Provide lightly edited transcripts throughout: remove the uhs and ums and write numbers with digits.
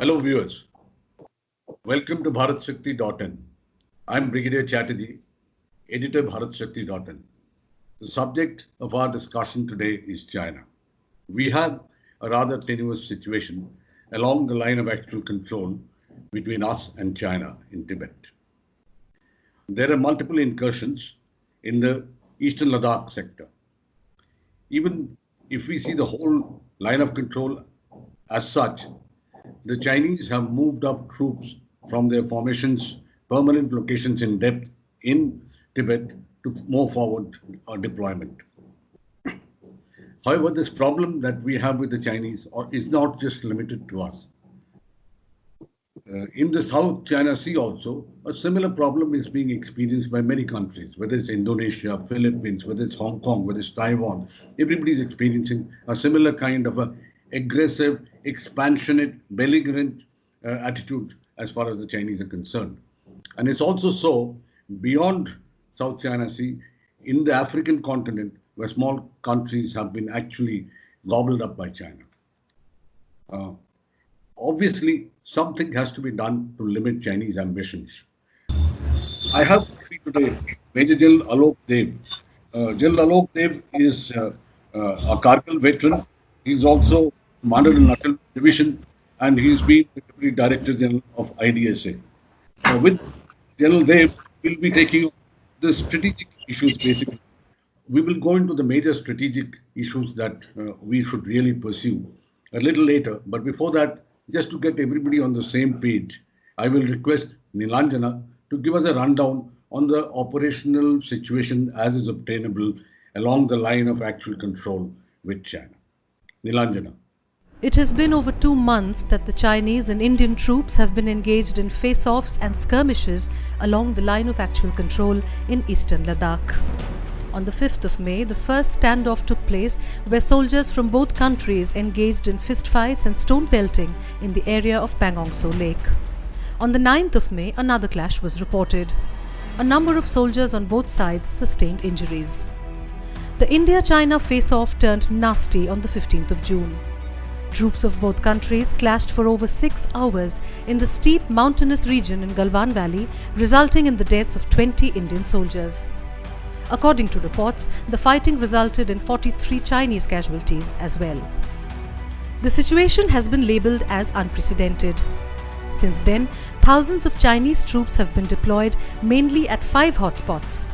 Hello viewers, welcome to bharatshakti.in. I'm Brigadier Chatterjee, editor bharatshakti.in. The subject of our discussion today is China. We have a rather tenuous situation along the line of actual control between us and China in Tibet. There are multiple incursions in the eastern Ladakh sector. Even if we see the whole line of control as such, the Chinese have moved up troops from their formations, permanent locations in depth in Tibet to move forward deployment. However, this problem that we have with the Chinese is not just limited to us. In the South China Sea also, a similar problem is being experienced by many countries, whether it's Indonesia, Philippines, whether it's Hong Kong, whether it's Taiwan. Everybody's experiencing a similar kind of a aggressive, expansionist, belligerent attitude as far as the Chinese are concerned. And it's also so beyond South China Sea, in the African continent, where small countries have been actually gobbled up by China. Obviously, something has to be done to limit Chinese ambitions. I have with me today Major General Alok Dev. General Alok Dev is a Kargil veteran. He's also commander in Natal Division, and he's been the Deputy Director General of IDSA. With General Dev, we'll be taking the strategic issues basically. We will go into the major strategic issues that we should really pursue a little later. But before that, just to get everybody on the same page, I will request Nilanjana to give us a rundown on the operational situation as is obtainable along the line of actual control with China. Nilanjana. It has been over 2 months that the Chinese and Indian troops have been engaged in face-offs and skirmishes along the line of actual control in eastern Ladakh. On the 5th of May, the first standoff took place where soldiers from both countries engaged in fistfights and stone pelting in the area of Pangong So Lake. On the 9th of May, another clash was reported. A number of soldiers on both sides sustained injuries. The India-China face-off turned nasty on the 15th of June. Troops of both countries clashed for over 6 hours in the steep mountainous region in Galwan Valley, resulting in the deaths of 20 Indian soldiers. According to reports, the fighting resulted in 43 Chinese casualties as well. The situation has been labelled as unprecedented. Since then, thousands of Chinese troops have been deployed mainly at 5 hotspots: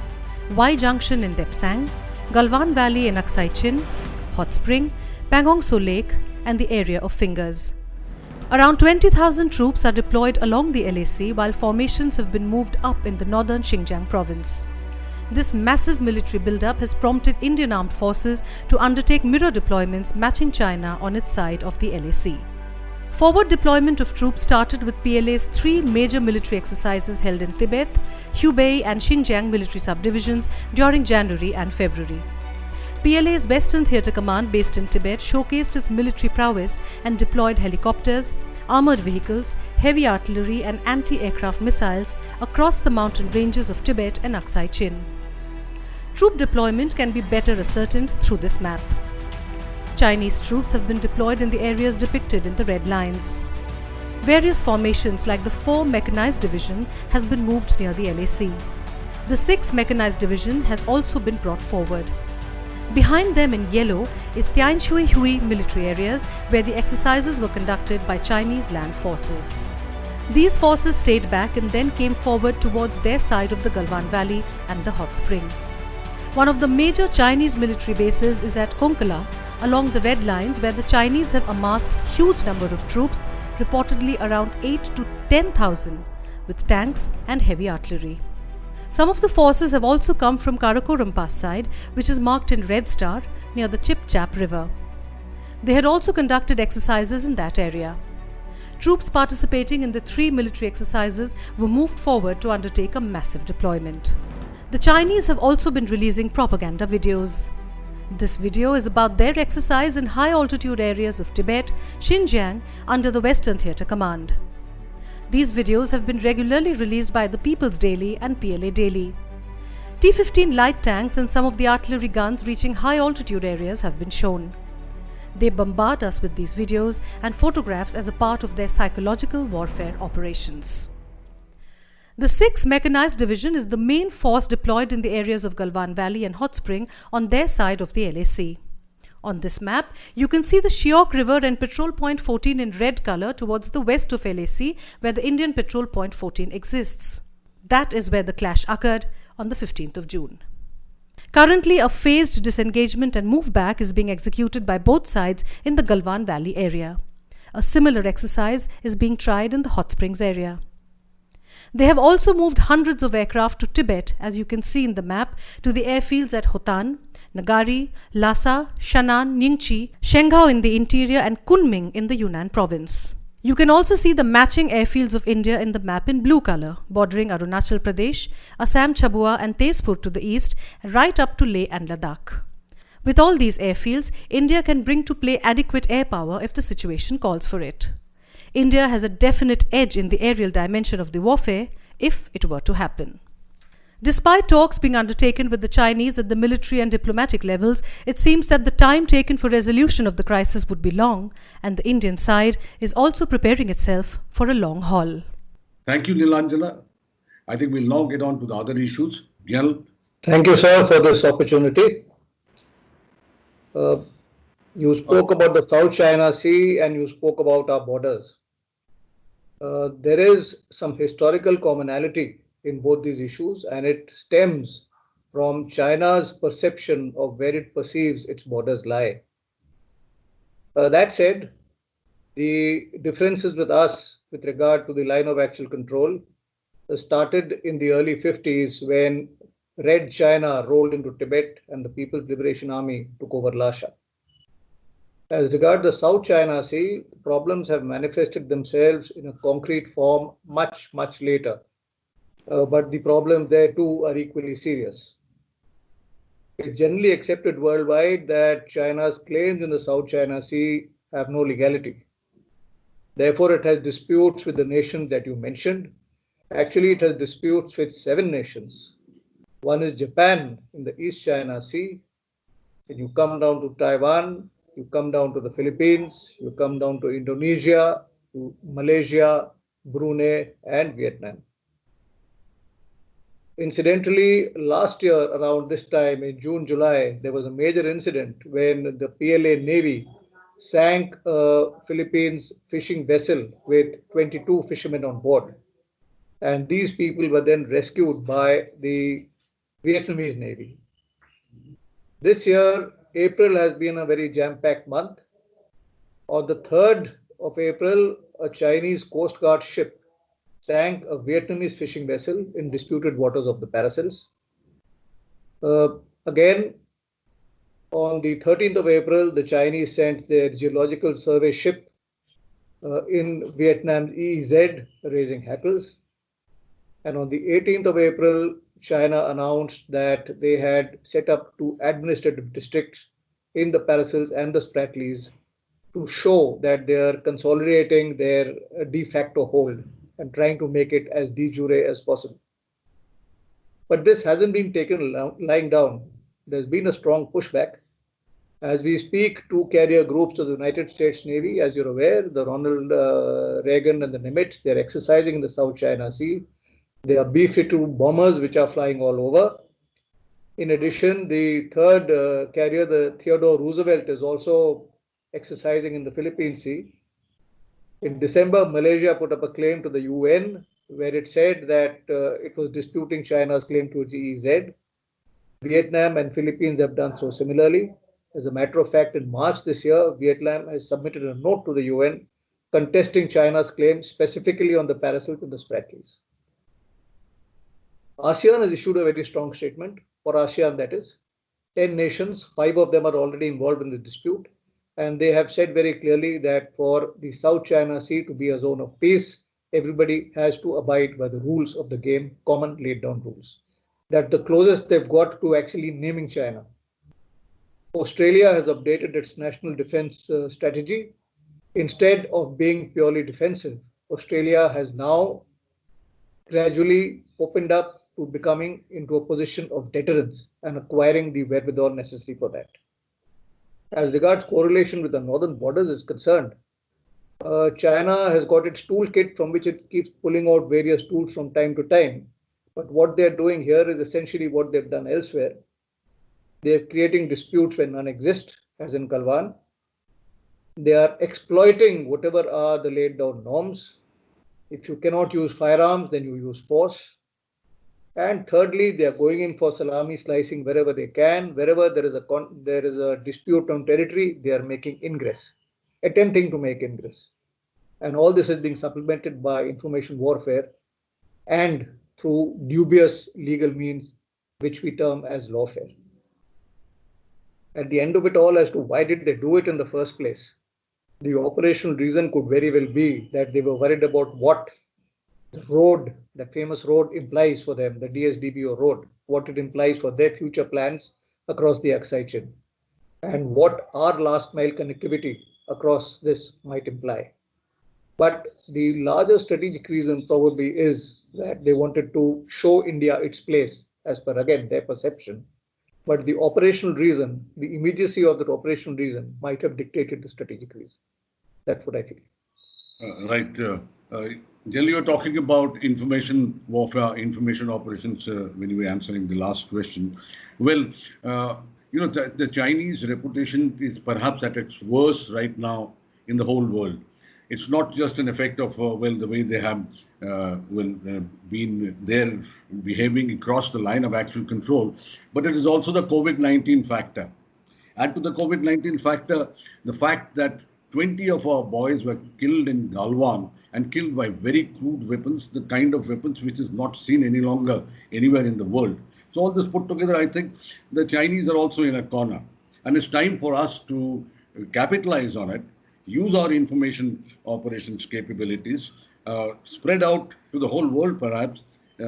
Y Junction in Depsang, Galwan Valley in Aksai Chin, Hot Spring, Pangong So Lake, and the area of Fingers. Around 20,000 troops are deployed along the LAC, while formations have been moved up in the northern Xinjiang province. This massive military build-up has prompted Indian armed forces to undertake mirror deployments matching China on its side of the LAC. Forward deployment of troops started with PLA's 3 major military exercises held in Tibet, Hubei and Xinjiang military subdivisions during January and February. PLA's Western Theatre Command based in Tibet showcased its military prowess and deployed helicopters, armoured vehicles, heavy artillery and anti-aircraft missiles across the mountain ranges of Tibet and Aksai Chin. Troop deployment can be better ascertained through this map. Chinese troops have been deployed in the areas depicted in the red lines. Various formations like the 4 Mechanized Division has been moved near the LAC. The 6 Mechanized Division has also been brought forward. Behind them in yellow is Tianshui Hui military areas where the exercises were conducted by Chinese land forces. These forces stayed back and then came forward towards their side of the Galwan Valley and the Hot Spring. One of the major Chinese military bases is at Konkala along the red lines, where the Chinese have amassed huge number of troops, reportedly around 8 to 10,000, with tanks and heavy artillery. Some of the forces have also come from Karakoram Pass side, which is marked in red star near the Chip Chap River. They had also conducted exercises in that area. Troops participating in the 3 military exercises were moved forward to undertake a massive deployment. The Chinese have also been releasing propaganda videos. This video is about their exercise in high altitude areas of Tibet, Xinjiang under the Western Theatre Command. These videos have been regularly released by the People's Daily and PLA Daily. T-15 light tanks and some of the artillery guns reaching high altitude areas have been shown. They bombard us with these videos and photographs as a part of their psychological warfare operations. The 6th Mechanized Division is the main force deployed in the areas of Galwan Valley and Hot Spring on their side of the LAC. On this map, you can see the Shiok River and Patrol Point 14 in red color towards the west of LAC, where the Indian Patrol Point 14 exists. That is where the clash occurred on the 15th of June. Currently, a phased disengagement and move back is being executed by both sides in the Galwan Valley area. A similar exercise is being tried in the Hot Springs area. They have also moved hundreds of aircraft to Tibet, as you can see in the map, to the airfields at Hotan, Nagari, Lhasa, Shannan, Ningchi, Shenghao in the interior and Kunming in the Yunnan province. You can also see the matching airfields of India in the map in blue color, bordering Arunachal Pradesh, Assam Chabua and Tezpur to the east, right up to Leh and Ladakh. With all these airfields, India can bring to play adequate air power if the situation calls for it. India has a definite edge in the aerial dimension of the warfare if it were to happen. Despite talks being undertaken with the Chinese at the military and diplomatic levels, it seems that the time taken for resolution of the crisis would be long, and the Indian side is also preparing itself for a long haul. Thank you, Nilanjana. I think we'll now get on to the other issues. General. Thank you, sir, for this opportunity. You spoke about the South China Sea and you spoke about our borders. There is some historical commonality in both these issues, and it stems from China's perception of where it perceives its borders lie. That said, the differences with us with regard to the line of actual control started in the early 50s when Red China rolled into Tibet and the People's Liberation Army took over Lhasa. As regards the South China Sea, problems have manifested themselves in a concrete form much, much later. But the problems there too are equally serious. It's generally accepted worldwide that China's claims in the South China Sea have no legality. Therefore, it has disputes with the nations that you mentioned. Actually, it has disputes with 7 nations. One is Japan in the East China Sea. Then you come down to Taiwan, you come down to the Philippines, you come down to Indonesia, to Malaysia, Brunei, and Vietnam. Incidentally, last year around this time in June, July, there was a major incident when the PLA Navy sank a Philippines fishing vessel with 22 fishermen on board. And these people were then rescued by the Vietnamese Navy. This year, April has been a very jam-packed month. On the 3rd of April, a Chinese Coast Guard ship sank a Vietnamese fishing vessel in disputed waters of the Paracels. Again, on the 13th of April, the Chinese sent their geological survey ship in Vietnam's EEZ, raising hackles. And on the 18th of April, China announced that they had set up 2 administrative districts in the Paracels and the Spratlys to show that they are consolidating their de facto hold and trying to make it as de jure as possible. But this hasn't been taken lying down. There's been a strong pushback. As we speak, 2 carrier groups of the United States Navy, as you're aware, the Ronald Reagan and the Nimitz, they're exercising in the South China Sea. There are B-52 bombers which are flying all over. In addition, the 3rd carrier, the Theodore Roosevelt, is also exercising in the Philippine Sea. In December, Malaysia put up a claim to the UN where it said that it was disputing China's claim to EEZ. Vietnam and Philippines have done so similarly. As a matter of fact, in March this year, Vietnam has submitted a note to the UN contesting China's claim specifically on the Paracels and the Spratlys. ASEAN has issued a very strong statement. For ASEAN, that is, 10 nations, 5 of them are already involved in the dispute. And they have said very clearly that for the South China Sea to be a zone of peace, everybody has to abide by the rules of the game, common laid down rules. That's the closest they've got to actually naming China. Australia has updated its national defense strategy. Instead of being purely defensive, Australia has now gradually opened up to becoming into a position of deterrence and acquiring the wherewithal necessary for that. As regards correlation with the northern borders is concerned, China has got its toolkit from which it keeps pulling out various tools from time to time. But what they're doing here is essentially what they've done elsewhere. They're creating disputes where none exist, as in Galwan. They are exploiting whatever are the laid down norms. If you cannot use firearms, then you use force. And thirdly, they are going in for salami slicing wherever they can. Wherever there is a dispute on territory, they are making ingress, attempting to make ingress. And all this is being supplemented by information warfare and through dubious legal means, which we term as lawfare. At the end of it all, as to why did they do it in the first place, the operational reason could very well be that they were worried about what the road, that famous road, implies for them, the DSDBO road, what it implies for their future plans across the Aksai chain, and what our last mile connectivity across this might imply. But the larger strategic reason probably is that they wanted to show India its place, as per again their perception. But the operational reason, the immediacy of that operational reason, might have dictated the strategic reason. That's what I feel. Right. Generally, you're talking about information warfare, information operations when you were answering the last question. Well, the Chinese reputation is perhaps at its worst right now in the whole world. It's not just an effect of, the way they have been there behaving across the line of actual control, but it is also the COVID-19 factor. Add to the COVID-19 factor the fact that 20 of our boys were killed in Galwan and killed by very crude weapons, the kind of weapons which is not seen any longer anywhere in the world. So all this put together, I think the Chinese are also in a corner. And it's time for us to capitalize on it, use our information operations capabilities, spread out to the whole world perhaps,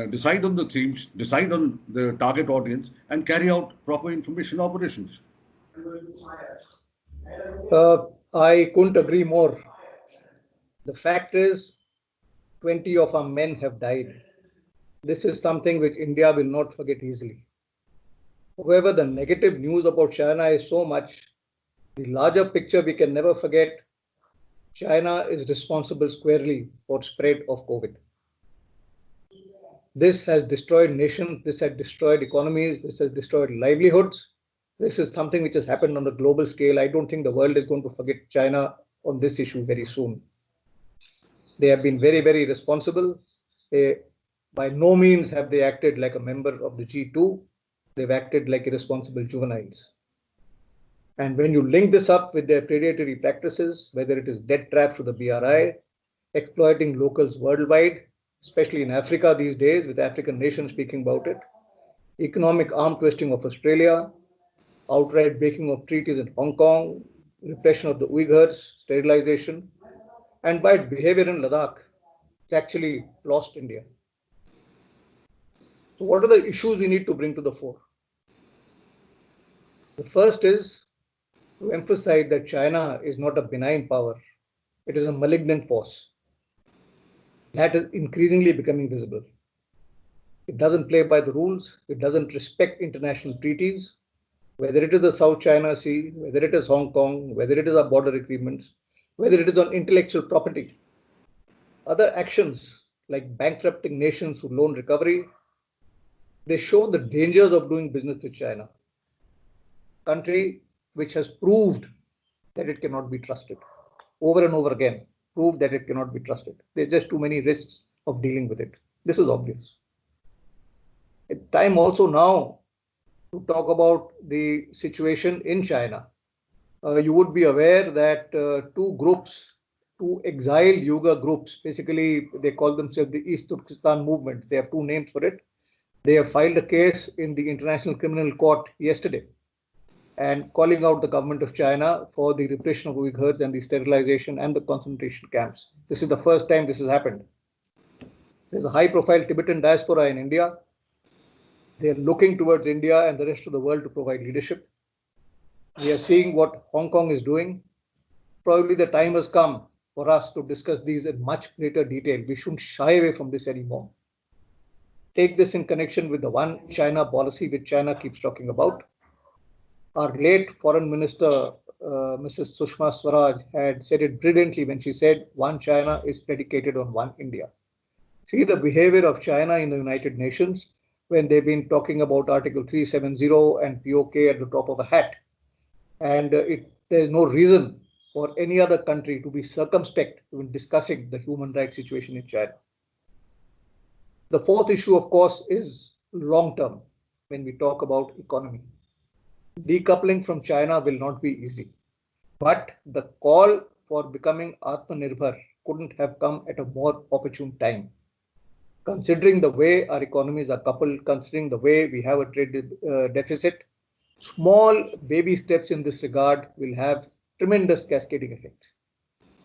decide on the themes, decide on the target audience, and carry out proper information operations. I couldn't agree more. The fact is, 20 of our men have died. This is something which India will not forget easily. However, the negative news about China is so much, the larger picture we can never forget. China is responsible squarely for spread of COVID. This has destroyed nations, this has destroyed economies, this has destroyed livelihoods. This is something which has happened on a global scale. I don't think the world is going to forget China on this issue very soon. They have been very, very responsible. By no means have they acted like a member of the G2. They've acted like irresponsible juveniles. And when you link this up with their predatory practices, whether it is debt traps to the BRI, exploiting locals worldwide, especially in Africa these days, with African nations speaking about it, economic arm twisting of Australia, outright breaking of treaties in Hong Kong, repression of the Uyghurs, sterilization, and by behavior in Ladakh, it's actually lost India. So what are the issues we need to bring to the fore? The first is to emphasize that China is not a benign power. It is a malignant force. That is increasingly becoming visible. It doesn't play by the rules. It doesn't respect international treaties, whether it is the South China Sea, whether it is Hong Kong, whether it is our border agreements, whether it is on intellectual property. Other actions like bankrupting nations through loan recovery, they show the dangers of doing business with China, a country which has proved that it cannot be trusted over and over again, proved that it cannot be trusted. There's just too many risks of dealing with it. This is obvious. It's time also now to talk about the situation in China. You would be aware that two exiled Uyghur groups, basically they call themselves the East Turkestan movement. They have two names for it. They have filed a case in the International Criminal Court yesterday and calling out the government of China for the repression of Uyghurs and the sterilization and the concentration camps. This is the first time this has happened. There's a high-profile Tibetan diaspora in India. They are looking towards India and the rest of the world to provide leadership. We are seeing what Hong Kong is doing. Probably the time has come for us to discuss these in much greater detail. We shouldn't shy away from this anymore. Take this in connection with the one China policy which China keeps talking about. Our late foreign minister, Mrs. Sushma Swaraj had said it brilliantly when she said, "One China is predicated on one India." See the behavior of China in the United Nations when they've been talking about Article 370 and POK at the top of the hat. And there's no reason for any other country to be circumspect when discussing the human rights situation in China. The fourth issue, of course, is long term when we talk about economy. Decoupling from China will not be easy, but the call for becoming Atmanirbhar couldn't have come at a more opportune time. Considering the way our economies are coupled, considering the way we have a trade deficit, small baby steps in this regard will have tremendous cascading effects.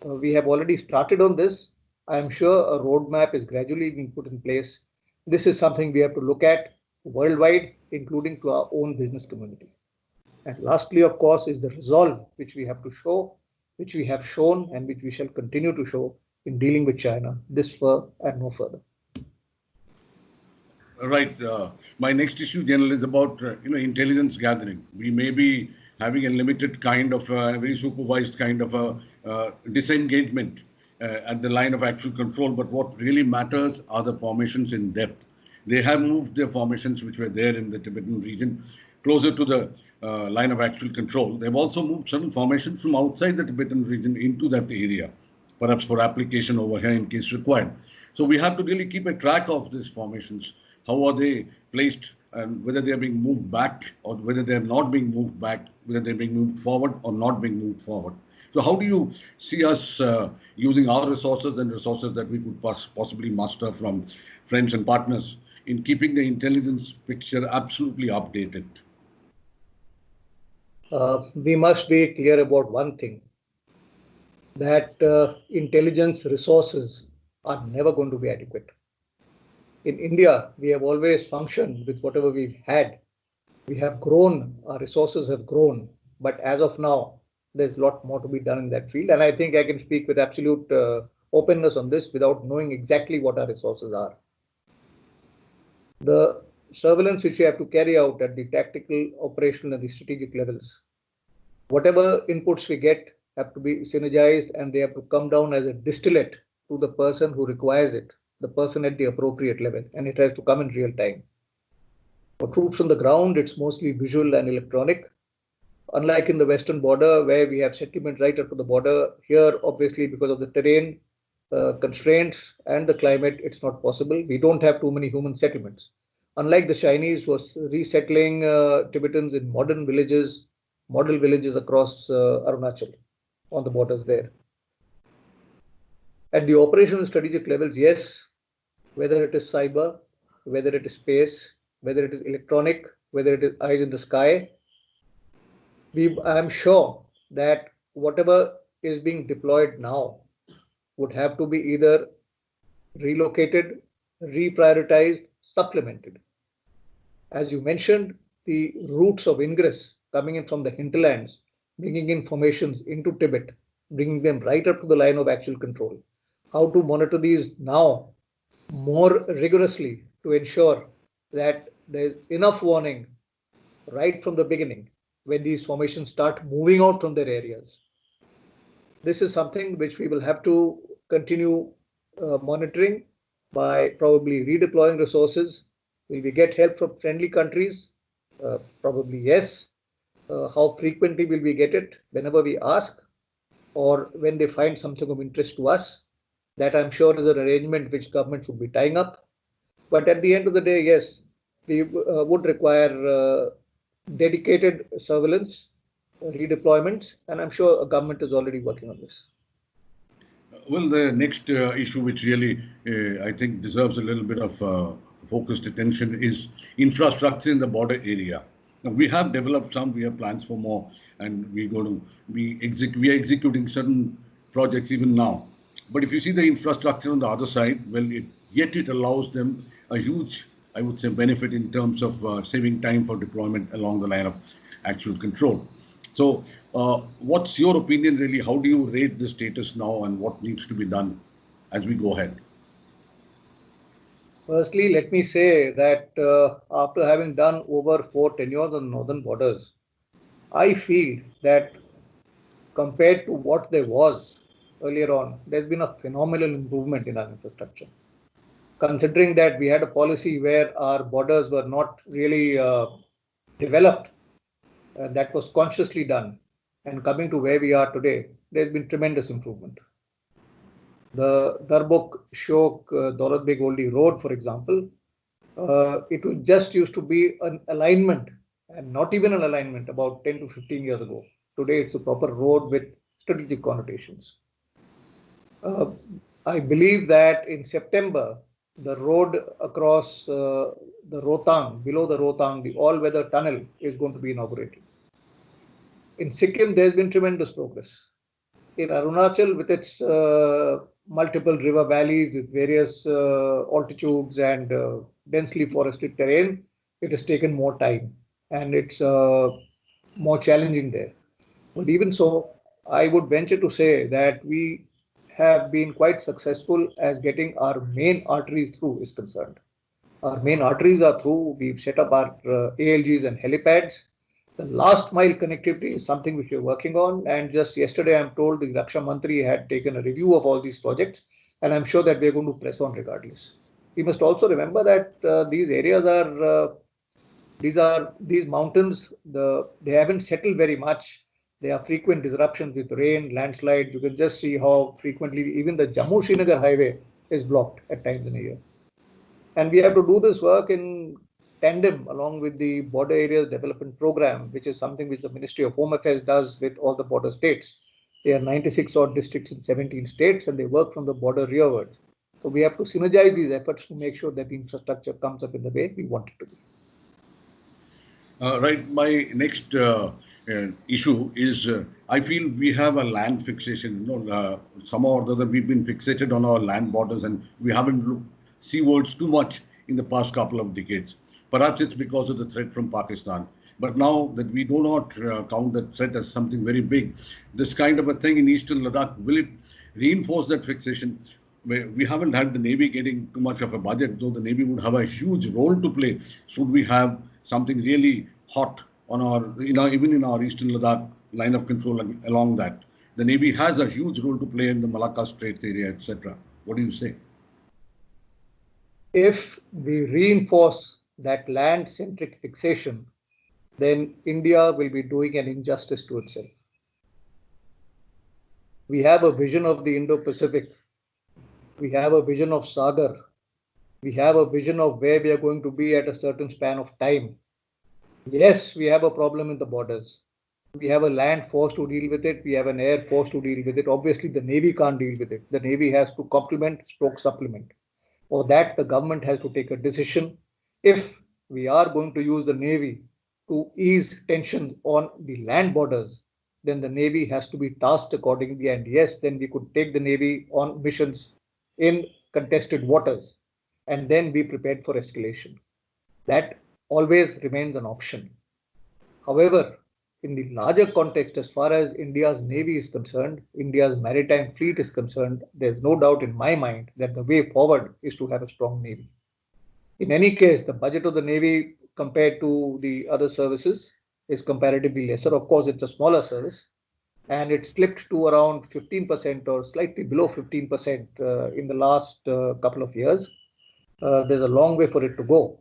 We have already started on this. I am sure a roadmap is gradually being put in place. This is something we have to look at worldwide, including to our own business community. And lastly, of course, is the resolve which we have to show, which we have shown, and which we shall continue to show in dealing with China, this far and no further. Right. My next issue, General, is about intelligence gathering. We may be having a limited kind of very supervised kind of a disengagement at the line of actual control. But what really matters are the formations in depth. They have moved their formations, which were there in the Tibetan region, closer to the line of actual control. They've also moved certain formations from outside the Tibetan region into that area, perhaps for application over here in case required. So we have to really keep a track of these formations. How are they placed, and whether they are being moved back or whether they are not being moved back, whether they're being moved forward or not being moved forward. So how do you see us using our resources and resources that we could possibly muster from friends and partners in keeping the intelligence picture absolutely updated? We must be clear about one thing, that intelligence resources are never going to be adequate. In India, we have always functioned with whatever we've had. We have grown, our resources have grown, but as of now, there's a lot more to be done in that field. And I think I can speak with absolute openness on this without knowing exactly what our resources are. The surveillance which we have to carry out at the tactical, operational, and the strategic levels, whatever inputs we get have to be synergized, and they have to come down as a distillate to the person who requires it, the person at the appropriate level, and it has to come in real time. For troops on the ground, it's mostly visual and electronic. Unlike in the western border, where we have settlement right up to the border, here, obviously, because of the terrain constraints and the climate, it's not possible. We don't have too many human settlements. Unlike the Chinese, who are resettling Tibetans in modern villages, model villages across Arunachal on the borders there. At the operational strategic levels, yes, whether it is cyber, whether it is space, whether it is electronic, whether it is eyes in the sky, I am sure that whatever is being deployed now would have to be either relocated, reprioritized, supplemented. As you mentioned, the routes of ingress coming in from the hinterlands, bringing informations into Tibet, bringing them right up to the line of actual control. How to monitor these now more rigorously to ensure that there's enough warning right from the beginning when these formations start moving out from their areas. This is something which we will have to continue monitoring by probably redeploying resources. Will we get help from friendly countries? Probably yes. How frequently will we get it? Whenever we ask, or when they find something of interest to us. That I'm sure is an arrangement which government should be tying up. But at the end of the day, yes, we would require dedicated surveillance, redeployments, and I'm sure a government is already working on this. Well, the next issue, which really I think deserves a little bit of focused attention, is infrastructure in the border area. Now, we have developed some, we have plans for more, and we are executing certain projects even now. But if you see the infrastructure on the other side, well, yet it allows them a huge, I would say, benefit in terms of saving time for deployment along the line of actual control. So, what's your opinion really? How do you rate the status now, and what needs to be done as we go ahead? Firstly, let me say that after having done over 4 tenures on northern borders, I feel that compared to what there was earlier on, there's been a phenomenal improvement in our infrastructure. Considering that we had a policy where our borders were not really developed, that was consciously done. And coming to where we are today, there's been tremendous improvement. The Darbuk Shok Daulat Beg Oldi Road, for example, it just used to be an alignment and not even an alignment about 10 to 15 years ago. Today, it's a proper road with strategic connotations. I believe that in September, the road across the Rohtang, below the Rohtang, the all-weather tunnel is going to be inaugurated. In Sikkim, there's been tremendous progress. In Arunachal, with its multiple river valleys with various altitudes and densely forested terrain, it has taken more time and it's more challenging there. But even so, I would venture to say that we have been quite successful as getting our main arteries through is concerned. Our main arteries are through. We've set up our ALGs and helipads. The last mile connectivity is something which we're working on. And just yesterday, I'm told the Raksha Mantri had taken a review of all these projects. And I'm sure that we're going to press on regardless. We must also remember that these areas are, these mountains, they haven't settled very much. There are frequent disruptions with rain, landslides. You can just see how frequently even the Jammu-Srinagar highway is blocked at times in a year. And we have to do this work in tandem along with the Border Areas Development Program, which is something which the Ministry of Home Affairs does with all the border states. There are 96 odd districts in 17 states, and they work from the border rearwards. So we have to synergize these efforts to make sure that the infrastructure comes up in the way we want it to be. Right. My next issue is I feel we have a land fixation. Somehow or the other we've been fixated on our land borders and we haven't looked seawards too much in the past couple of decades. Perhaps it's because of the threat from Pakistan. But now that we do not count that threat as something very big, this kind of a thing in eastern Ladakh, will it reinforce that fixation? We haven't had the Navy getting too much of a budget, though the Navy would have a huge role to play. Should we have something really hot on our, even in our eastern Ladakh line of control along that? The Navy has a huge role to play in the Malacca Straits area, etc. What do you say? If we reinforce that land-centric fixation, then India will be doing an injustice to itself. We have a vision of the Indo-Pacific. We have a vision of Sagar. We have a vision of where we are going to be at a certain span of time. Yes, we have a problem in the borders. We have a land force to deal with it. We have an air force to deal with it. Obviously, the Navy can't deal with it. The Navy has to complement, stroke supplement. For that, the government has to take a decision. If we are going to use the Navy to ease tensions on the land borders, then the Navy has to be tasked accordingly. And yes, then we could take the Navy on missions in contested waters and then be prepared for escalation. That always remains an option. However, in the larger context, as far as India's Navy is concerned, India's maritime fleet is concerned, there's no doubt in my mind that the way forward is to have a strong Navy. In any case, the budget of the Navy compared to the other services is comparatively lesser. Of course, it's a smaller service, and it slipped to around 15% or slightly below 15% in the last couple of years. There's a long way for it to go.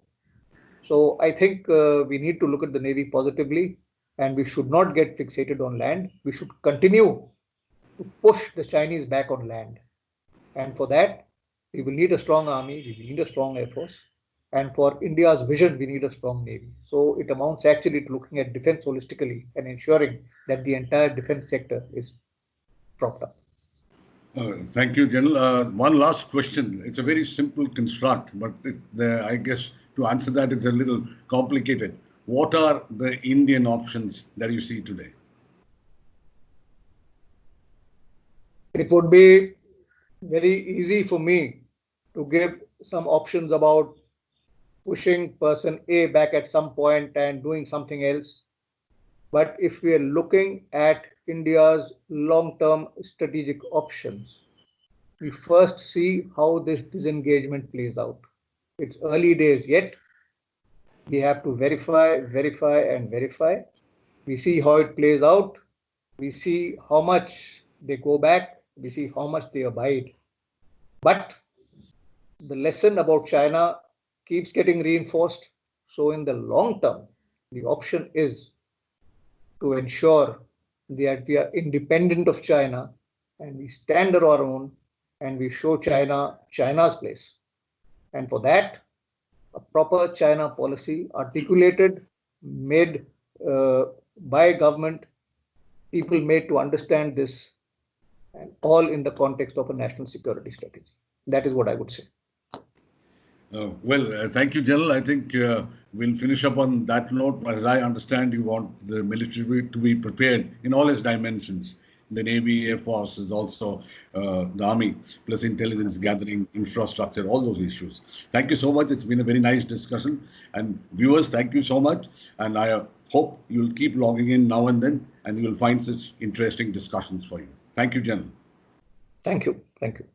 So I think we need to look at the Navy positively, and we should not get fixated on land. We should continue to push the Chinese back on land. And for that, we will need a strong army, we will need a strong air force. And for India's vision, we need a strong Navy. So it amounts actually to looking at defense holistically and ensuring that the entire defense sector is propped up. Thank you, General. One last question. It's a very simple construct, but I guess to answer that, it's a little complicated. What are the Indian options that you see today? It would be very easy for me to give some options about pushing person A back at some point and doing something else. But if we are looking at India's long-term strategic options, we first see how this disengagement plays out. It's early days yet. We have to verify, and verify. We see how it plays out. We see how much they go back, we see how much they abide. But the lesson about China keeps getting reinforced. So, in the long term, the option is to ensure that we are independent of China and we stand on our own and we show China China's place. And for that, a proper China policy articulated, made by government, people made to understand this, and all in the context of a national security strategy. That is what I would say. Thank you, General. I think we'll finish up on that note. As I understand, you want the military to be prepared in all its dimensions. The Navy, Air Force is also the Army, plus intelligence gathering, infrastructure, all those issues. Thank you so much. It's been a very nice discussion. And viewers, thank you so much. And I hope you'll keep logging in now and then, and you'll find such interesting discussions for you. Thank you, General. Thank you. Thank you.